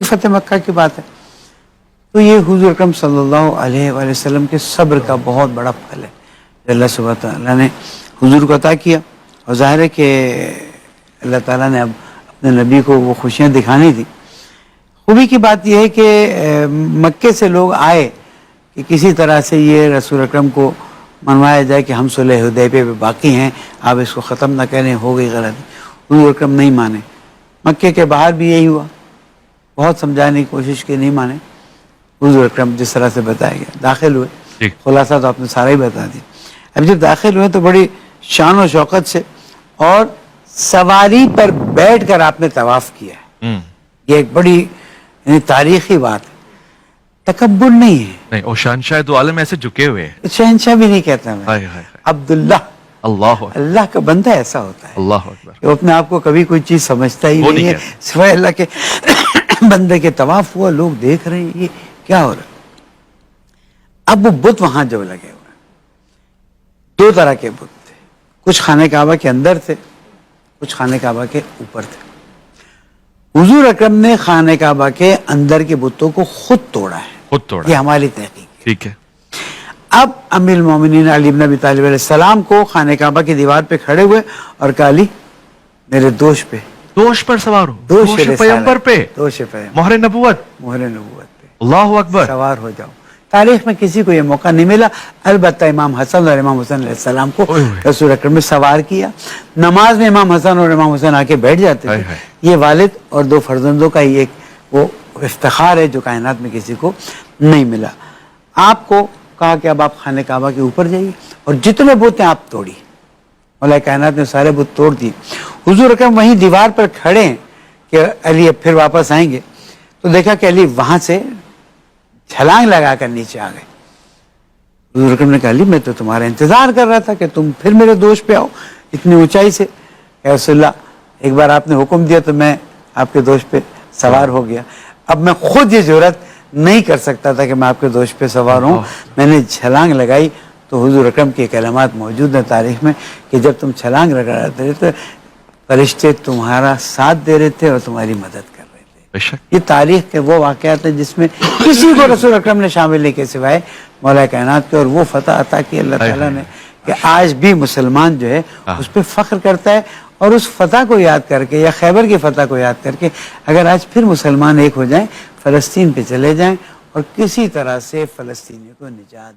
فتح مکہ کی بات ہے. تو یہ حضور اکرم صلی اللہ علیہ وآلہ وسلم کے صبر کا بہت بڑا پھل ہے اللہ سبحانہ تعالیٰ نے حضور کو عطا کیا. اور ظاہر ہے کہ اللہ تعالیٰ نے اب اپنے نبی کو وہ خوشیاں دکھانی تھی. خوبی کی بات یہ ہے کہ مکے سے لوگ آئے کہ کسی طرح سے یہ رسول اکرم کو منوایا جائے کہ ہم صلح حدیبیہ پہ باقی ہیں، آپ اس کو ختم نہ کریں، ہو گئی غلطی. حضور اکرم نہیں مانے. مکے کے باہر بھی یہی ہوا، بہت سمجھانے کی کوشش کی، نہیں مانے. حضور اکرم جس طرح سے بتایا گیا داخل ہوئے، خلاصہ تو آپ نے سارا ہی بتا دیا. اب جب داخل ہوئے تو بڑی شان و شوقت سے اور سواری پر بیٹھ کر آپ نے طواف کیا ہے. یہ ایک بڑی یعنی تاریخی بات ہے، تکبر نہیں ہے. نہیں، اور شہنشاہ دو عالم ایسے جھکے ہوئے ہیں. شہنشاہ بھی نہیں کہتا میں، عبداللہ، اللہ اللہ کا بندہ ایسا ہوتا ہے اللہ اکبر، کہ وہ اپنے آپ کو کبھی کوئی چیز سمجھتا ہی نہیں ہے سوائے اللہ کے بندے کے. طواف ہوا، لوگ دیکھ رہے ہیں یہ کیا ہو رہا ہے. اب وہ بت وہاں جو لگے ہوئے، دو طرح کے بت تھے، کچھ خانہ کعبہ کے اندر تھے، کچھ خانہ کعبہ کے اوپر تھے. حضور اکرم نے خانہ کعبہ کے اندر کے بتوں کو خود توڑا ہے، خود توڑا، یہ ہماری تحقیق ہے. ٹھیک ہے. اب امیر المومنین علی بن ابی طالب علیہ السلام کو خانہ کعبہ کی دیوار پہ کھڑے ہوئے اور کہا علی میرے دوش پہ، دوش پر سوار ہو، دوش پیغمبر پہ، دوش پہ، مہر نبوت، مہر نبوت پہ اللہ اکبر، سوار ہو جاؤ. تاریخ میں کسی کو یہ موقع نہیں ملا، البتہ امام حسن اور امام حسین علیہ السلام کو رسول اکرم نے سوار کیا. نماز میں امام حسن اور امام حسین آ کے بیٹھ جاتے تھے. یہ والد اور دو فرزندوں کا ہی ایک وہ افتخار ہے جو کائنات میں کسی کو نہیں ملا. آپ کو کہا کہ اب آپ خانہ کعبہ کے اوپر جائیے اور جتنے بت ہیں آپ توڑی. مولا کائنات نے سارے بت توڑ دیے. حضور اکرم وہیں دیوار پر کھڑے ہیں کہ علی اب پھر واپس آئیں گے، تو دیکھا کہ علی وہاں سے چھلانگ لگا کر نیچے آ گئے. حضور اکرم نے کہا علی میں تو تمہارا انتظار کر رہا تھا کہ تم پھر میرے دوش پہ آؤ اتنی اونچائی سے. یا رسول اللہ ایک بار آپ نے حکم دیا تو میں آپ کے دوش پہ سوار ہو گیا، اب میں خود یہ جرات نہیں کر سکتا تھا کہ میں آپ کے دوش پہ سوار ہوں. میں نے چھلانگ لگائی. تو حضور اکرم کے کلمات موجود ہیں تاریخ میں کہ جب تم چھلانگ لگا رہے تھے تو فرشتے تمہارا ساتھ دے رہے تھے اور تمہاری مدد کر رہے تھے. یہ تاریخ کے وہ واقعات ہیں جس میں کسی کو رسول اکرم نے شامل نہیں کیے سوائے مولا کائنات کے. اور وہ فتح عطا کی اللہ تعالیٰ نے کہ آج بھی مسلمان جو ہے اس پہ فخر کرتا ہے. اور اس فتح کو یاد کر کے یا خیبر کی فتح کو یاد کر کے اگر آج پھر مسلمان ایک ہو جائیں، فلسطین پہ چلے جائیں اور کسی طرح سے فلسطینیوں کو نجات